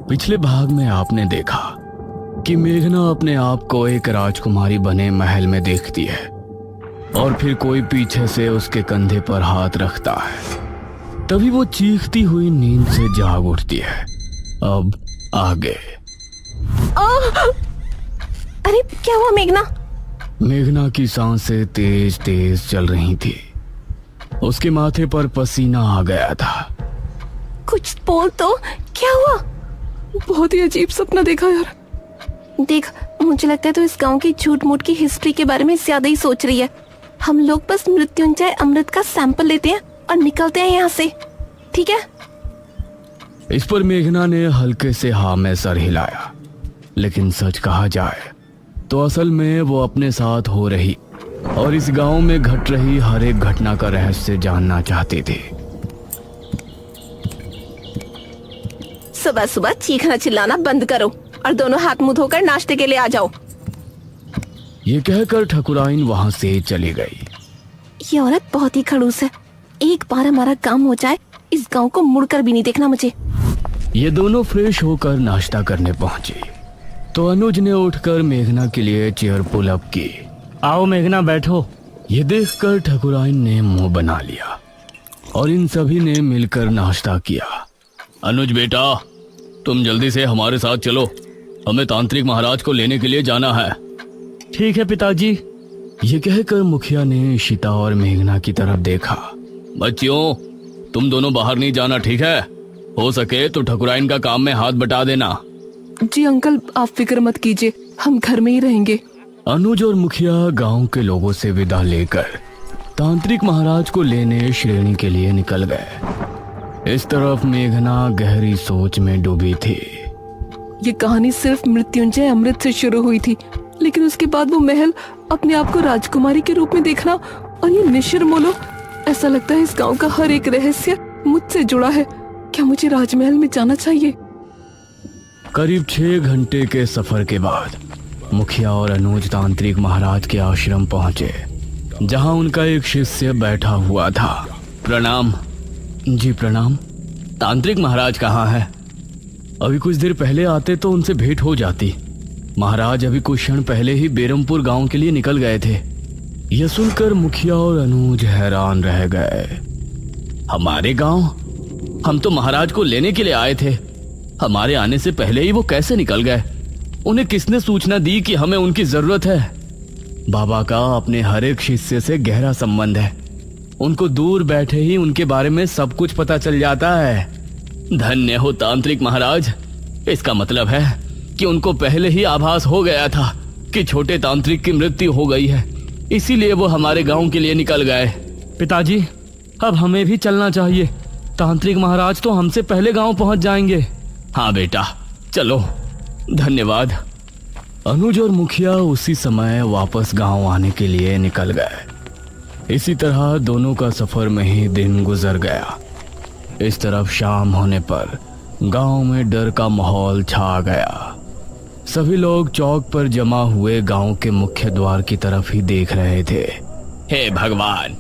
पिछले भाग में आपने देखा कि मेघना अपने आप को एक राजकुमारी बने महल में देखती है और फिर कोई पीछे से उसके कंधे पर हाथ रखता है। तभी वो चीखती हुई नींद से जाग उठती है। अब आगे। अरे क्या हुआ मेघना? मेघना की सांसें तेज तेज चल रही थी। उसके माथे पर पसीना आ गया था। कुछ बोल तो, क्या हुआ? बहुत ही अजीब सपना देखा यार। देख, मुझे लगता है तो इस गांव की झूठ मूठ की हिस्ट्री के बारे में ज्यादा ही सोच रही है। हम लोग बस मृत्युंजय अमृत का सैंपल लेते हैं और निकलते हैं यहाँ से, ठीक है? इस पर मेघना ने हल्के से हाँ में सर हिलाया। लेकिन सच कहा जाए तो असल में वो अपने साथ हो रही और इस गांव में घट रही हर एक घटना का रहस्य जानना चाहती थी। सुबह सुबह चीखना चिल्लाना बंद करो और दोनों हाथ मुंह धोकर नाश्ते के लिए आ जाओ। ये कहकर ठकुराइन वहां से चली गई। ये औरत बहुत ही खड़ूस है। एक बार हमारा काम हो जाए, इस गांव को मुड़कर भी नहीं देखना मुझे। ये दोनों फ्रेश होकर नाश्ता करने पहुंची तो अनुज ने उठकर मेघना के लिए चेयर पुल अप की। आओ मेघना, बैठो। ये देखकर ठकुराइन ने मुंह बना लिया और इन सभी ने मिलकर नाश्ता किया। अनुज बेटा, तुम जल्दी से हमारे साथ चलो, हमें तांत्रिक महाराज को लेने के लिए जाना है। ठीक है पिताजी। ये कहकर मुखिया ने इशिता और मेघना की तरफ देखा। बच्चियों, तुम दोनों बाहर नहीं जाना, ठीक है? हो सके तो ठकुराइन का काम में हाथ बटा देना। जी अंकल, आप फिक्र मत कीजिए, हम घर में ही रहेंगे। अनुज और मुखिया गांव के लोगों से विदा लेकर तांत्रिक महाराज को लेने श्रेणी के लिए निकल गए। इस तरफ मेघना गहरी सोच में डूबी थी। ये कहानी सिर्फ मृत्युंजय अमृत से शुरू हुई थी, लेकिन उसके बाद वो महल, अपने आप को राजकुमारी के रूप में देखना और ये निशिर मोलो, ऐसा लगता है इस गांव का हर एक रहस्य मुझसे जुड़ा है। क्या मुझे राजमहल में जाना चाहिए? करीब 6 घंटे के सफर के बाद मुखिया और अनुज तांत्रिक महाराज के आश्रम पहुंचे, जहां उनका एक शिष्य बैठा हुआ था। प्रणाम। जी प्रणाम। तांत्रिक महाराज कहाँ है? अभी कुछ देर पहले आते तो उनसे भेंट हो जाती। महाराज अभी कुछ क्षण पहले ही बेरमपुर गांव के लिए निकल गए थे। यह सुनकर मुखिया और अनुज हैरान रह गए। हमारे गांव? हम तो महाराज को लेने के लिए आए थे। हमारे आने से पहले ही वो कैसे निकल गए? उन्हें किसने सूचना दी कि हमें उनकी जरूरत है? बाबा का अपने हर एक शिष्य से गहरा संबंध है। उनको दूर बैठे ही उनके बारे में सब कुछ पता चल जाता है। धन्य हो तांत्रिक महाराज। इसका मतलब है कि उनको पहले ही आभास हो गया था कि छोटे तांत्रिक की मृत्यु हो गई है, इसीलिए वो हमारे गांव के लिए निकल गए। पिताजी, अब हमें भी चलना चाहिए। तांत्रिक महाराज तो हमसे पहले गांव पहुंच जाएंगे। हाँ बेटा, चलो। धन्यवाद। अनुज और मुखिया उसी समय वापस गांव आने के लिए निकल गए। इसी तरह दोनों का सफर में ही दिन गुजर गया। इस तरफ शाम होने पर गांव में डर का माहौल छा गया। सभी लोग चौक पर जमा हुए गांव के मुख्य द्वार की तरफ ही देख रहे थे। हे भगवान,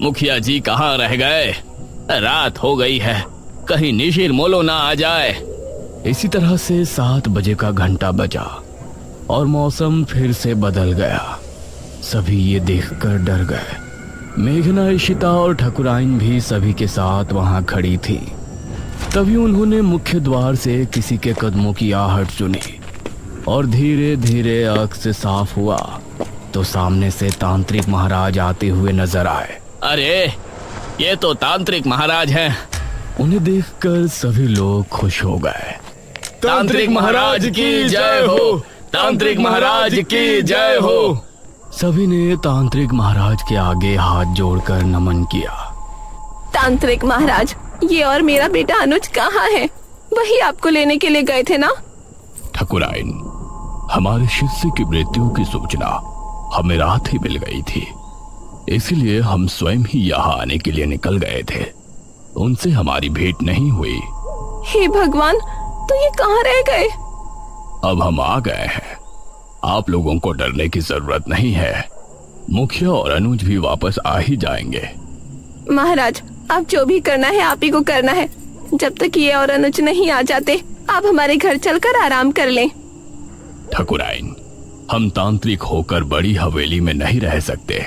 मुखिया जी कहाँ रह गए? रात हो गई है, कहीं निशिर मोलो ना आ जाए। इसी तरह से 7 बजे का घंटा बजा और मौसम फिर से बदल गया। सभी ये देखकर डर गए। मेघना, इशिता और ठकुराइन भी सभी के साथ वहां खड़ी थी। तभी उन्होंने मुख्य द्वार से किसी के कदमों की आहट सुनी और धीरे धीरे आंख से साफ हुआ तो सामने से तांत्रिक महाराज आते हुए नजर आए। अरे, ये तो तांत्रिक महाराज हैं। उन्हें देखकर सभी लोग खुश हो गए। तांत्रिक महाराज की जय हो! तांत्रिक महाराज की जय हो! सभी ने तांत्रिक महाराज के आगे हाथ जोड़कर नमन किया। तांत्रिक महाराज, ये और मेरा बेटा अनुज कहाँ है? वही आपको लेने के लिए गए थे ना? ठकुराइन, हमारे शिष्य की मृत्यु की सूचना हमें रात ही मिल गई थी, इसलिए हम स्वयं ही यहाँ आने के लिए निकल गए थे। उनसे हमारी भेंट नहीं हुई। हे भगवान, तो ये कहाँ रह गए? अब हम आ गए हैं। आप लोगों को डरने की जरूरत नहीं है। मुखिया और अनुज भी वापस आ ही जाएंगे। महाराज, आप जो भी करना है आप ही को करना है। जब तक ये और अनुज नहीं आ जाते आप हमारे घर चलकर आराम कर लें। ठकुराइन, हम तांत्रिक होकर बड़ी हवेली में नहीं रह सकते।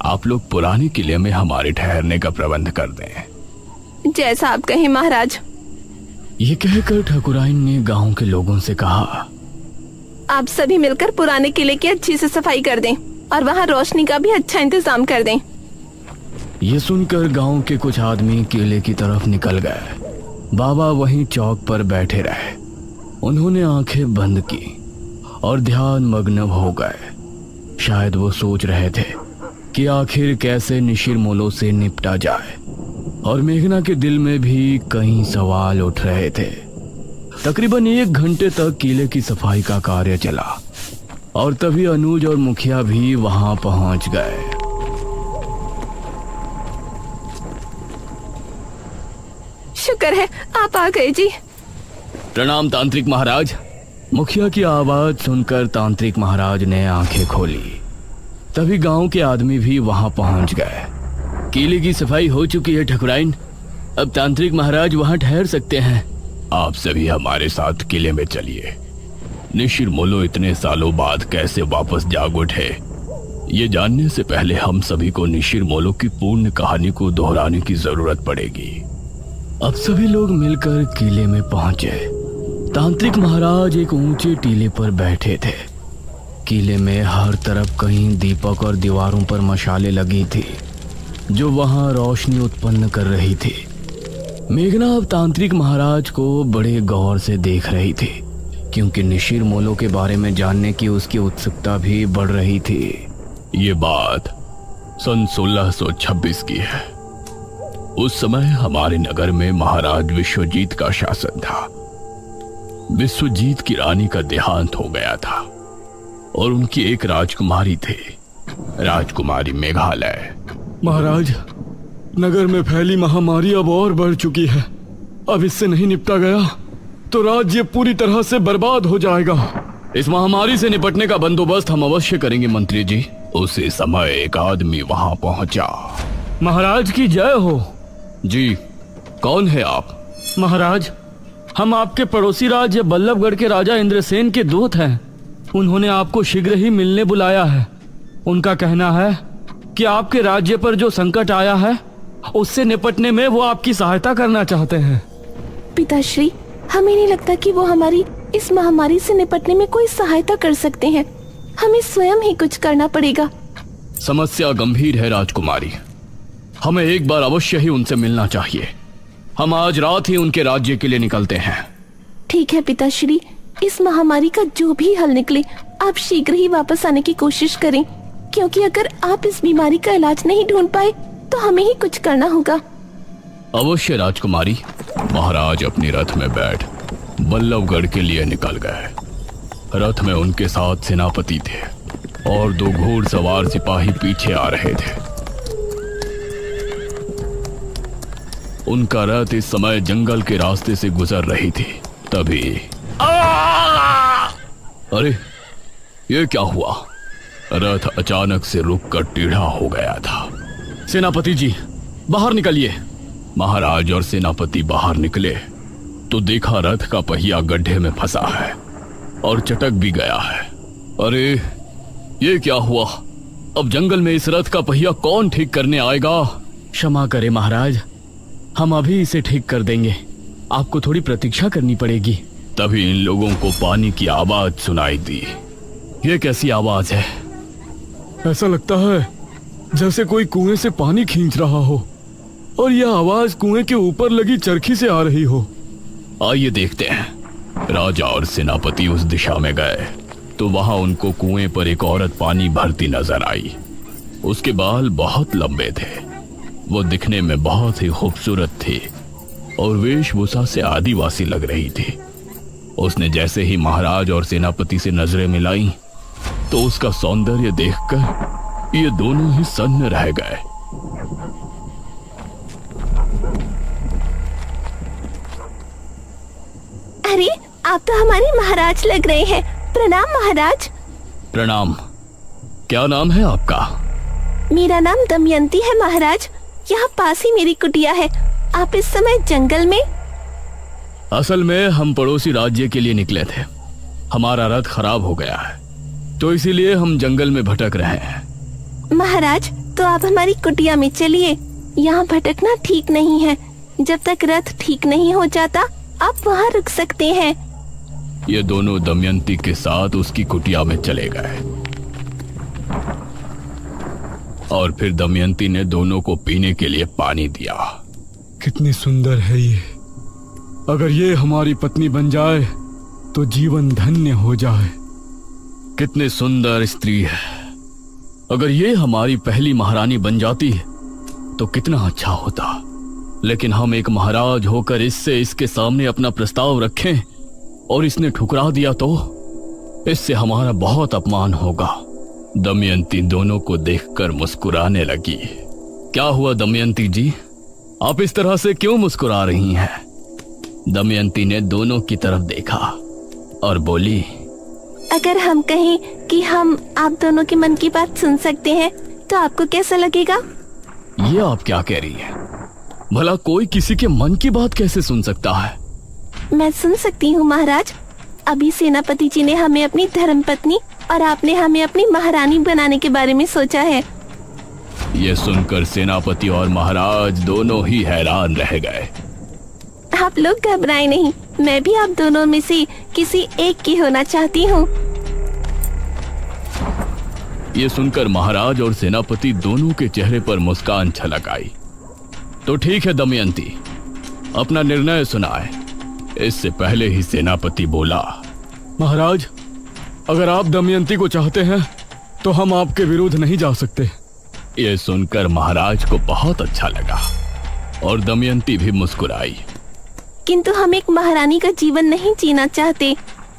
आप लोग पुराने किले में हमारे ठहरने का प्रबंध कर दें। जैसा आप कहें महाराज। ये कहकर ठकुराइन ने गांव के लोगों से कहा, आप सभी मिलकर पुराने किले की अच्छी से सफाई कर दें और वहाँ रोशनी का भी अच्छा इंतजाम कर दें। ये सुनकर गांव के कुछ आदमी किले की तरफ निकल गए। बाबा वहीं चौक पर बैठे रहे। उन्होंने आंखें बंद की और ध्यान मग्न हो गए। शायद वो सोच रहे थे कि आखिर कैसे निशिरमोलो से निपटा जाए, और मेघना के दिल में भी कई सवाल उठ रहे थे। तकरीबन 1 घंटे तक किले की सफाई का कार्य चला और तभी अनुज और मुखिया भी वहां पहुंच गए। शुक्र है आप आ गए जी। प्रणाम तांत्रिक महाराज। मुखिया की आवाज सुनकर तांत्रिक महाराज ने आंखें खोली। तभी गांव के आदमी भी वहां पहुंच गए। किले की सफाई हो चुकी है ठकुराइन, अब तांत्रिक महाराज वहां ठहर सकते हैं। आप सभी हमारे साथ किले में चलिए। निशिरमोलो इतने सालों बाद कैसे वापस जाग उठे, ये जानने से पहले हम सभी को निशिरमोलो की पूर्ण कहानी को दोहराने की जरूरत पड़ेगी। अब सभी लोग मिलकर किले में पहुंचे। तांत्रिक महाराज एक ऊंचे टीले पर बैठे थे। किले में हर तरफ कहीं दीपक और दीवारों पर मशालें लगी थी जो वहां रोशनी उत्पन्न कर रही थी। मेघना अब तांत्रिक महाराज को बड़े गौर से देख रही थी, क्योंकि निशिरमोलो के बारे में जानने की उसकी उत्सुकता भी बढ़ रही थी। ये बात सन 1626 की है। उस समय हमारे नगर में महाराज विश्वजीत का शासन था। विश्वजीत की रानी का देहांत हो गया था और उनकी एक राजकुमारी थी, राजकुमारी मेघालय। महाराज, नगर में फैली महामारी अब और बढ़ चुकी है। अब इससे नहीं निपटा गया तो राज्य पूरी तरह से बर्बाद हो जाएगा। इस महामारी से निपटने का बंदोबस्त हम अवश्य करेंगे मंत्री जी। उसी समय एक आदमी वहां पहुंचा। महाराज की जय हो। जी, कौन है आप? महाराज, हम आपके पड़ोसी राज्य बल्लभगढ़ के राजा इंद्रसेन के दूत हैं। उन्होंने आपको शीघ्र ही मिलने बुलाया है। उनका कहना है कि आपके राज्य पर जो संकट आया है उससे निपटने में वो आपकी सहायता करना चाहते हैं। पिताश्री, हमें नहीं लगता कि वो हमारी इस महामारी से निपटने में कोई सहायता कर सकते हैं। हमें स्वयं ही कुछ करना पड़ेगा। समस्या गंभीर है राजकुमारी, हमें एक बार अवश्य ही उनसे मिलना चाहिए। हम आज रात ही उनके राज्य के लिए निकलते हैं। ठीक है पिताश्री, इस महामारी का जो भी हल निकले आप शीघ्र ही वापस आने की कोशिश करें, क्योंकि अगर आप इस बीमारी का इलाज नहीं ढूंढ पाए तो हमें ही कुछ करना होगा। अवश्य राजकुमारी। महाराज अपनी रथ में बैठ बल्लभगढ़ के लिए निकल गए। रथ में उनके साथ सेनापति थे और 2 घोड़सवार सिपाही पीछे आ रहे थे। उनका रथ इस समय जंगल के रास्ते से गुजर रही थी। तभी अरे, ये क्या हुआ? रथ अचानक से रुककर टेढ़ा हो गया था। सेनापति जी, बाहर निकलिए। महाराज और सेनापति बाहर निकले तो देखा रथ का पहिया गड्ढे में फंसा है और चटक भी गया है। अरे, ये क्या हुआ? अब जंगल में इस रथ का पहिया कौन ठीक करने आएगा? क्षमा करें महाराज, हम अभी इसे ठीक कर देंगे। आपको थोड़ी प्रतीक्षा करनी पड़ेगी। तभी इन लोगों को पानी की आवाज सुनाई दी। ये कैसी आवाज है? ऐसा लगता है जैसे कोई कुएं से पानी खींच रहा हो, और यह आवाज कुएं के ऊपर लगी चरखी से आ रही हो। आइए देखते हैं। राजा और सेनापति उस दिशा में गए तो वहां उनको कुएं पर एक औरत पानी भरती नजर आई। उसके बाल बहुत लंबे थे, वो दिखने में बहुत ही खूबसूरत थी और वेशभूषा से आदिवासी लग रही थी। उसने जैसे ही महाराज और सेनापति से नजरें मिलाई तो उसका सौंदर्य देखकर ये दोनों ही सन्न रह गए। अरे, आप तो हमारे महाराज लग रहे हैं। प्रणाम महाराज। प्रणाम। क्या नाम है आपका? मेरा नाम दमयंती है महाराज। यहाँ पास ही मेरी कुटिया है। आप इस समय जंगल में? असल में हम पड़ोसी राज्य के लिए निकले थे। हमारा रथ खराब हो गया है, तो इसीलिए हम जंगल में भटक रहे हैं। महाराज, तो आप हमारी कुटिया में चलिए। यहाँ भटकना ठीक नहीं है। जब तक रथ ठीक नहीं हो जाता आप वहाँ रुक सकते हैं। ये दोनों दमयंती के साथ उसकी कुटिया में चले गए और फिर दमयंती ने दोनों को पीने के लिए पानी दिया। कितनी सुंदर है ये। अगर ये हमारी पत्नी बन जाए तो जीवन धन्य हो जाए। कितनी सुंदर स्त्री है। अगर ये हमारी पहली महारानी बन जाती तो कितना अच्छा होता। लेकिन हम एक महाराज होकर इसके सामने अपना प्रस्ताव रखें और इसने ठुकरा दिया तो इससे हमारा बहुत अपमान होगा। दमयंती दोनों को देखकर मुस्कुराने लगी। क्या हुआ दमयंती जी, आप इस तरह से क्यों मुस्कुरा रही हैं? दमयंती ने दोनों की तरफ देखा और बोली, अगर हम कहें कि हम आप दोनों के मन की बात सुन सकते हैं तो आपको कैसा लगेगा? ये आप क्या कह रही हैं? भला कोई किसी के मन की बात कैसे सुन सकता है? मैं सुन सकती हूँ महाराज। अभी सेनापति जी ने हमें अपनी धर्मपत्नी और आपने हमें अपनी महारानी बनाने के बारे में सोचा है। ये सुनकर सेनापति और महाराज दोनों ही हैरान रह गए। आप लोग घबराएं नहीं, मैं भी आप दोनों में से किसी एक की होना चाहती हूँ। ये सुनकर महाराज और सेनापति दोनों के चेहरे पर मुस्कान छलक आई। तो ठीक है दमयंती, अपना निर्णय सुनाए। इससे पहले ही सेनापति बोला, महाराज, अगर आप दमयंती को चाहते हैं तो हम आपके विरुद्ध नहीं जा सकते। ये सुनकर महाराज को बहुत अच्छा लगा और दमयंती भी मुस्कुराई। किंतु हम एक महारानी का जीवन नहीं जीना चाहते।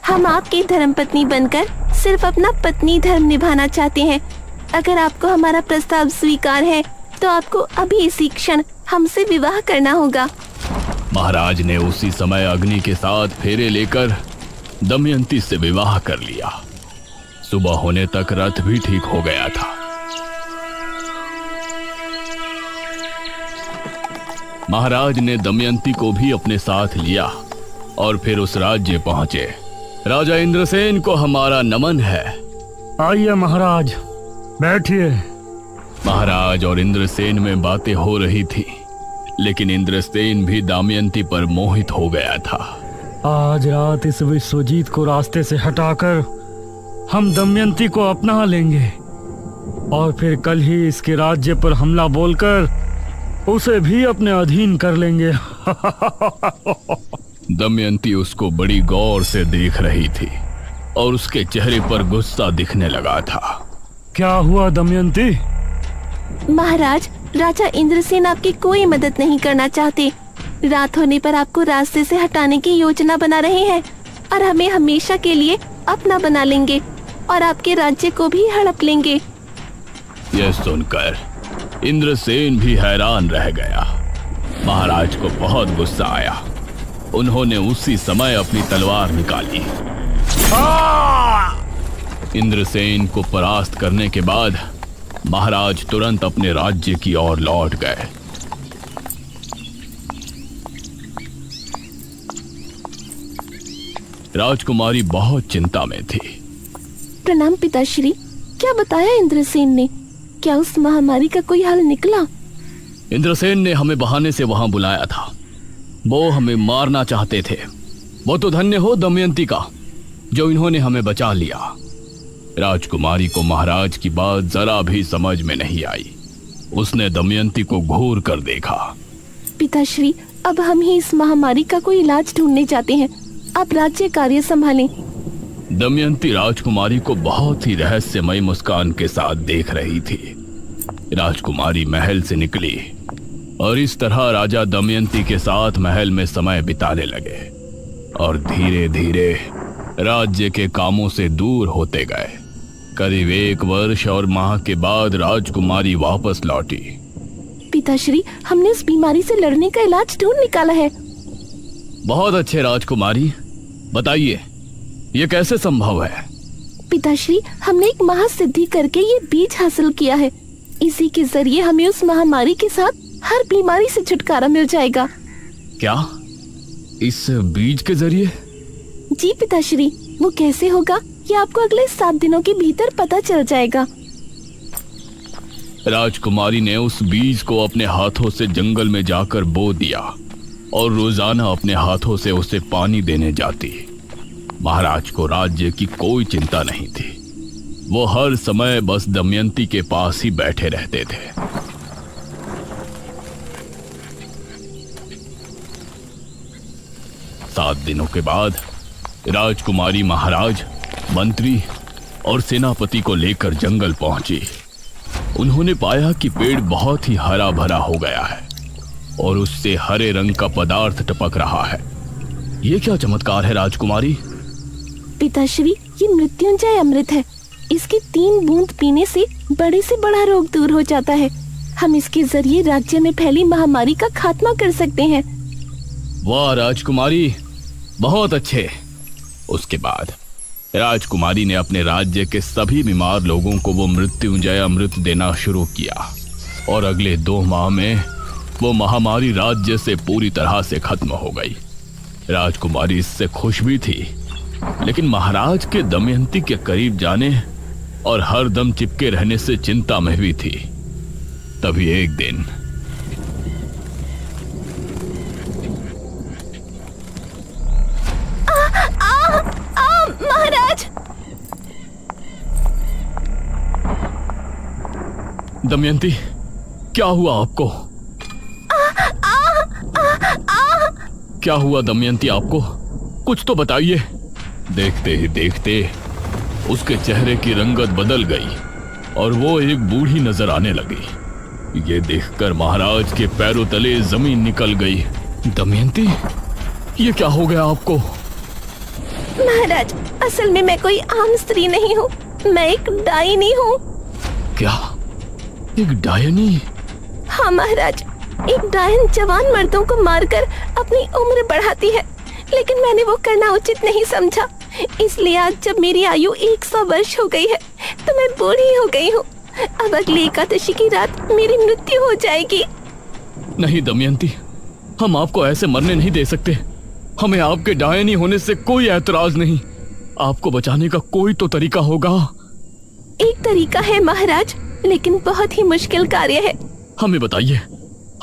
हम आपकी धर्मपत्नी बनकर सिर्फ अपना पत्नी धर्म निभाना चाहते हैं। अगर आपको हमारा प्रस्ताव स्वीकार है तो आपको अभी इसी क्षण हमसे विवाह करना होगा। महाराज ने उसी समय अग्नि के साथ फेरे लेकर दमयंती से विवाह कर लिया। सुबह होने तक रथ भी ठीक हो गया था। महाराज ने दमयंती को भी अपने साथ लिया और फिर उस राज्य पहुंचे। राजा इंद्रसेन को हमारा नमन है। आइए महाराज, बैठिए। महाराज और इंद्रसेन में बातें हो रही थी, लेकिन इंद्रसेन भी दमयंती पर मोहित हो गया था। आज रात इस विश्वजीत को रास्ते से हटाकर हम दमयंती को अपना लेंगे और फिर कल ही इसके राज्य पर हमला बोलकर उसे भी अपने अधीन कर लेंगे। दमयंती उसको बड़ी गौर से देख रही थी और उसके चेहरे पर गुस्सा दिखने लगा था। क्या हुआ दमयंती? महाराज, राजा इंद्रसेन आपकी कोई मदद नहीं करना चाहते। रात होने पर आपको रास्ते से हटाने की योजना बना रहे हैं और हमें हमेशा के लिए अपना बना लेंगे और आपके राज्य को भी हड़प लेंगे। यह सुनकर इंद्रसेन भी हैरान रह गया। महाराज को बहुत गुस्सा आया। उन्होंने उसी समय अपनी तलवार निकाली। इंद्रसेन को परास्त करने के बाद महाराज तुरंत अपने राज्य की ओर लौट गए। राजकुमारी बहुत चिंता में थी। प्रणाम पिताश्री। क्या बताया इंद्रसेन ने? क्या उस महामारी का कोई हल निकला? इंद्रसेन ने हमें बहाने से वहां बुलाया था। वो हमें मारना चाहते थे। वो तो धन्य हो दमयंती का जो इन्होंने हमें बचा लिया। राजकुमारी को महाराज की बात जरा भी समझ में नहीं आई। उसने दमयंती को घूर कर देखा। पिताश्री, अब हम ही इस महामारी का कोई इलाज ढूंढने जाते हैं। आप राज्य कार्य संभालें। दमयंती राजकुमारी को बहुत ही रहस्यमय मुस्कान के साथ देख रही थी। राजकुमारी महल से निकली और इस तरह राजा दमयंती के साथ महल में समय बिताने लगे और धीरे धीरे राज्य के कामों से दूर होते गए। करीब 1 वर्ष और माह के बाद राजकुमारी वापस लौटी। पिताश्री, हमने उस बीमारी से लड़ने का इलाज ढूंढ निकाला है। बहुत अच्छे राजकुमारी, बताइए ये कैसे संभव है? पिताश्री, हमने एक महासिद्धि करके ये बीज हासिल किया है। इसी के जरिए हमें उस महामारी के साथ हर बीमारी से छुटकारा मिल जाएगा। क्या इस बीज के जरिए? जी पिताश्री, वो कैसे होगा ये आपको अगले 7 दिनों के भीतर पता चल जाएगा। राजकुमारी ने उस बीज को अपने हाथों से जंगल में जाकर बो दिया और रोजाना अपने हाथों से उसे पानी देने जाती। महाराज को राज्य की कोई चिंता नहीं थी। वो हर समय बस दमयंती के पास ही बैठे रहते थे। सात दिनों के बाद राजकुमारी महाराज, मंत्री और सेनापति को लेकर जंगल पहुंची। उन्होंने पाया कि पेड़ बहुत ही हरा भरा हो गया है और उससे हरे रंग का पदार्थ टपक रहा है। ये क्या चमत्कार है राजकुमारी? पिताश्री, ये मृत्युंजय अमृत है। इसकी 3 बूंद पीने से बड़े से बड़ा रोग दूर हो जाता है। हम इसके जरिए राज्य में फैली महामारी का खात्मा कर सकते हैं। वाह राजकुमारी, बहुत अच्छे। उसके बाद राजकुमारी ने अपने राज्य के सभी बीमार लोगों को वो मृत्युंजय अमृत देना शुरू किया और अगले 2 माह में वो महामारी राज्य से पूरी तरह से खत्म हो गई। राजकुमारी इससे खुश भी थी, लेकिन महाराज के दमयंती के करीब जाने और हर दम चिपके रहने से चिंता में भी थी। तभी एक दिन महाराज! दमयंती, क्या हुआ आपको? क्या हुआ दमयंती आपको? कुछ तो बताइए। देखते ही देखते उसके चेहरे की रंगत बदल गई और वो एक बूढ़ी नजर आने लगी। ये देखकर महाराज के पैरों तले जमीन निकल गई। दमयंती, ये क्या हो गया आपको? महाराज, असल में मैं कोई आम स्त्री नहीं हूँ, मैं एक डायनी हूँ। क्या? एक डायनी? हाँ महाराज, एक डायन जवान मर्दों को मारकर अपनी उम्र बढ़ाती है, लेकिन मैंने वो करना उचित नहीं समझा। इसलिए आज जब मेरी आयु 100 वर्ष हो गई है तो मैं बूढ़ी हो गई हूँ। अब अगली एकादशी की रात मेरी मृत्यु हो जाएगी। नहीं दमयंती, हम आपको ऐसे मरने नहीं दे सकते। हमें आपके डायनी होने से कोई ऐतराज नहीं। आपको बचाने का कोई तो तरीका होगा। एक तरीका है महाराज, लेकिन बहुत ही मुश्किल कार्य है। हमें बताइए,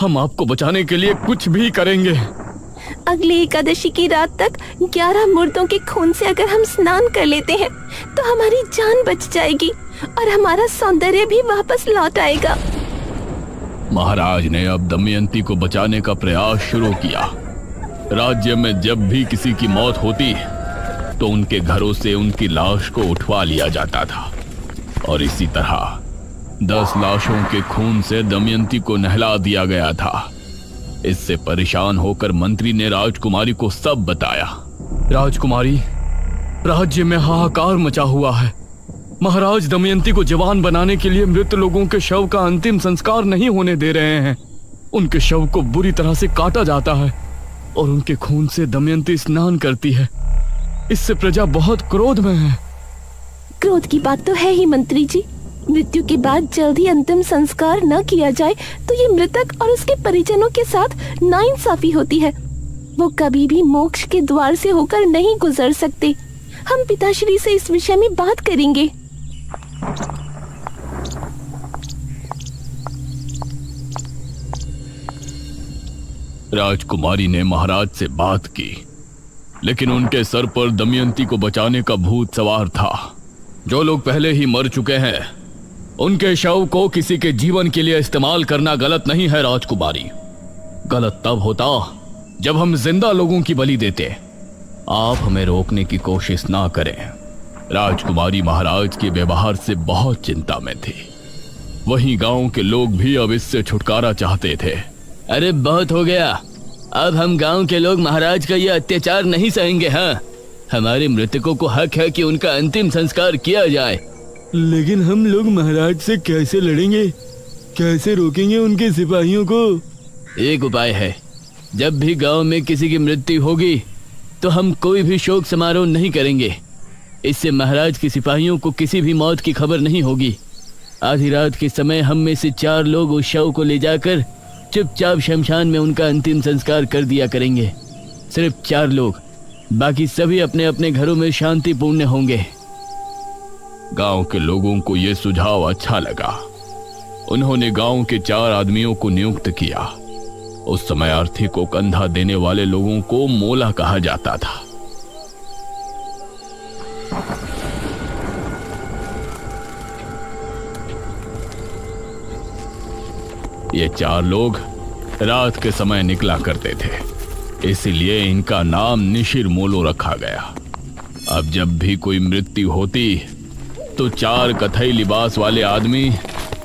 हम आपको बचाने के लिए कुछ भी करेंगे। अगली एकादशी की रात तक 11 मुर्दों के खून से अगर हम स्नान कर लेते हैं तो हमारी जान बच जाएगी और हमारा सौंदर्य भी वापस लौट आएगा। महाराज ने अब दमयंती को बचाने का प्रयास शुरू किया। राज्य में जब भी किसी की मौत होती तो उनके घरों से उनकी लाश को उठवा लिया जाता था और इसी तरह 10 लाशों के खून से दमयंती को नहला दिया गया था। इससे परेशान होकर मंत्री ने राजकुमारी को सब बताया। राजकुमारी, राज्य में हाहाकार मचा हुआ है। महाराज दमयंती को जवान बनाने के लिए मृत लोगों के शव का अंतिम संस्कार नहीं होने दे रहे हैं। उनके शव को बुरी तरह से काटा जाता है और उनके खून से दमयंती स्नान करती है। इससे प्रजा बहुत क्रोध में है। क्रोध की बात तो है ही मंत्री जी। मृत्यु के बाद जल्दी अंतिम संस्कार न किया जाए तो ये मृतक और उसके परिजनों के साथ नाइंसाफी होती है। वो कभी भी मोक्ष के द्वार से होकर नहीं गुजर सकते। हम पिताश्री से इस विषय में बात करेंगे। राजकुमारी ने महाराज से बात की, लेकिन उनके सर पर दमयंती को बचाने का भूत सवार था। जो लोग पहले ही मर चुके हैं उनके शव को किसी के जीवन के लिए इस्तेमाल करना गलत नहीं है राजकुमारी। गलत तब होता जब हम जिंदा लोगों की बलि देते। आप हमें रोकने की कोशिश ना करें। राजकुमारी महाराज के व्यवहार से बहुत चिंता में थी। वहीं गांव के लोग भी अब इससे छुटकारा चाहते थे। अरे बहुत हो गया, अब हम गांव के लोग महाराज का ये अत्याचार नहीं सहेंगे। हाँ, हमारे मृतकों को हक है कि उनका अंतिम संस्कार किया जाए। लेकिन हम लोग महाराज से कैसे लड़ेंगे? कैसे रोकेंगे उनके सिपाहियों को? एक उपाय है, जब भी गांव में किसी की मृत्यु होगी तो हम कोई भी शोक समारोह नहीं करेंगे। इससे महाराज के सिपाहियों को किसी भी मौत की खबर नहीं होगी। आधी रात के समय हम में से 4 लोग उस शव को ले जाकर चुपचाप शमशान में उनका अंतिम संस्कार कर दिया करेंगे। सिर्फ 4 लोग, बाकी सभी अपने अपने घरों में शांतिपूर्ण होंगे। गांव के लोगों को यह सुझाव अच्छा लगा। उन्होंने गांव के 4 आदमियों को नियुक्त किया। उस समय अर्थी को कंधा देने वाले लोगों को मोला कहा जाता था। ये 4 लोग रात के समय निकला करते थे, इसीलिए इनका नाम निशिर मोलो रखा गया। अब जब भी कोई मृत्यु होती तो 4 कथई लिबास वाले आदमी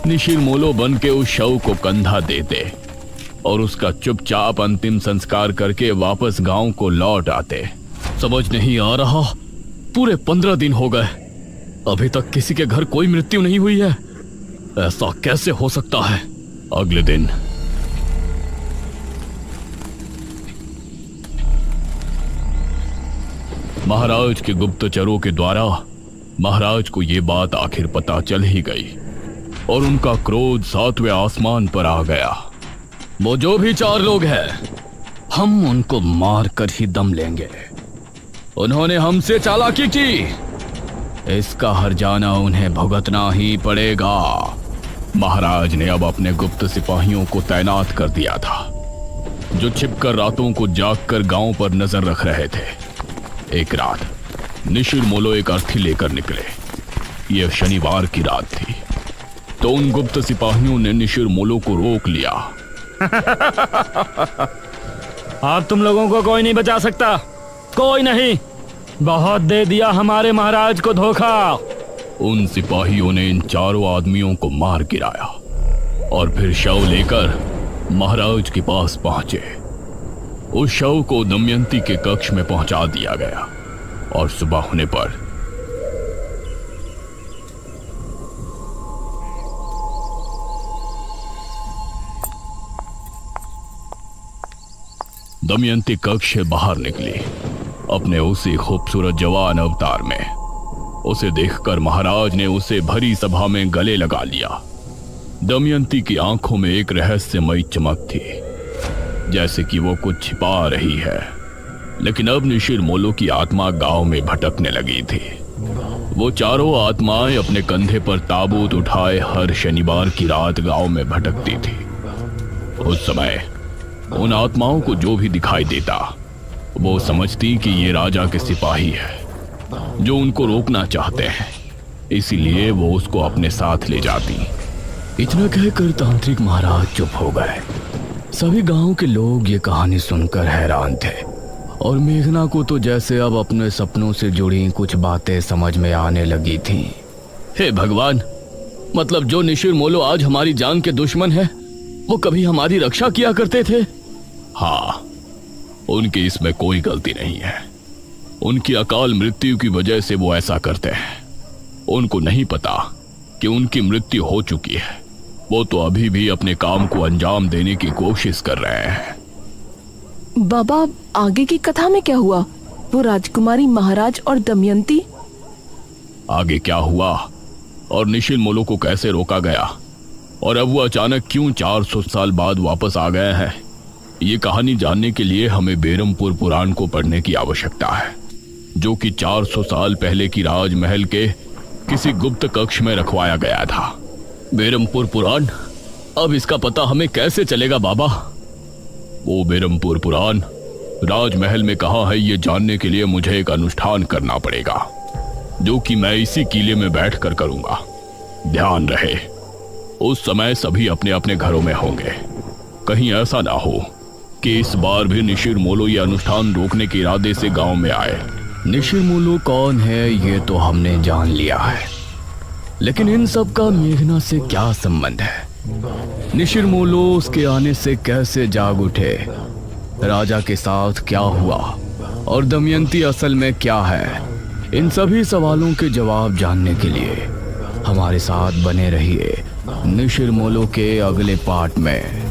निशिर मोलो बन के उस शव को कंधा देते और उसका चुपचाप अंतिम संस्कार करके वापस गांव को लौट आते। समझ नहीं आ रहा, पूरे 15 दिन हो गए, अभी तक किसी के घर कोई मृत्यु नहीं हुई है। ऐसा कैसे हो सकता है? अगले दिन महाराज के गुप्तचरों के द्वारा महाराज को यह बात आखिर पता चल ही गई और उनका क्रोध 7वें आसमान पर आ गया। वो जो भी 4 लोग हैं, हम उनको मार कर ही दम लेंगे। उन्होंने हमसे चालाकी की, इसका हर्जाना उन्हें भुगतना ही पड़ेगा। महाराज ने अब अपने गुप्त सिपाहियों को तैनात कर दिया था, जो छिपकर रातों को जागकर गांव पर नजर रख रहे थे। एक रात निशिर मोलो एक अर्थी लेकर निकले। यह शनिवार की रात थी, तो उन गुप्त सिपाहियों ने निशिर मोलो को रोक लिया। अब तुम लोगों को कोई नहीं बचा सकता, कोई नहीं। बहुत दे दिया हमारे महाराज को धोखा। उन सिपाहियों ने इन 4 आदमियों को मार गिराया और फिर शव लेकर महाराज के पास पहुंचे। उस शव को दमयंती के कक्ष में पहुंचा दिया गया और सुबह होने पर दमयंती कक्ष से बाहर निकली, अपने उसी खूबसूरत जवान अवतार में। उसे देखकर महाराज ने उसे भरी सभा में गले लगा लिया। दमयंती की आंखों में एक रहस्यमयी चमक थी, जैसे कि वो कुछ छिपा रही है। लेकिन अब निशिर मोलो की आत्मा गांव में भटकने लगी थी। वो 4 आत्माएं अपने कंधे पर ताबूत उठाए हर शनिवार की रात गांव में भटकती थी। उस समय उन आत्माओं को जो भी दिखाई देता, वो समझती कि ये राजा के सिपाही है जो उनको रोकना चाहते हैं, इसीलिए वो उसको अपने साथ ले जाती। इतना कहकर तांत्रिक महाराज चुप हो गए। सभी गांव के लोग ये कहानी सुनकर हैरान थे और मेघना को तो जैसे अब अपने सपनों से जुड़ी कुछ बातें समझ में आने लगी थीं। हे भगवान, मतलब जो निशिर मोलो आज हमारी जान के दुश्मन है, वो कभी हमारी रक्षा किया करते थे। हाँ, उनकी इसमें कोई गलती नहीं है। उनकी अकाल मृत्यु की वजह से वो ऐसा करते हैं। उनको नहीं पता कि उनकी मृत्यु हो चुकी है। वो तो अभी भी अपने काम को अंजाम देने की कोशिश कर रहे हैं। बाबा, आगे की कथा में क्या हुआ? वो राजकुमारी महाराज और दमयंती? आगे क्या हुआ और निशिर मोलो को कैसे रोका गया और अब वो अचानक क्यों 400 साल बाद वापस आ गए हैं, ये कहानी जानने के लिए हमें बेरमपुर पुराण को पढ़ने की आवश्यकता है, जो कि 400 साल पहले की राजमहल के किसी गुप्त कक्ष में रखवाया गया था। बेरमपुर पुराण? अब इसका पता हमें कैसे चलेगा बाबा? वो बेरमपुर पुराण राजमहल में कहाँ है, ये जानने के लिए मुझे एक अनुष्ठान करना पड़ेगा, जो कि मैं इसी किले में बैठकर करूंगा। ध्यान रहे, उस समय सभी अपने अपने घरों में होंगे। कहीं ऐसा ना हो कि इस बार भी निशिर मोलो ये अनुष्ठान रोकने के इरादे से गांव में आए। निशिर मोलो कौन है ये तो हमने जान लिया है, लेकिन इन सब का मेघना से क्या संबंध है? निशिर मोलो उसके आने से कैसे जाग उठे? राजा के साथ क्या हुआ और दमयंती असल में क्या है? इन सभी सवालों के जवाब जानने के लिए हमारे साथ बने रहिए निशिर मोलो के अगले पार्ट में।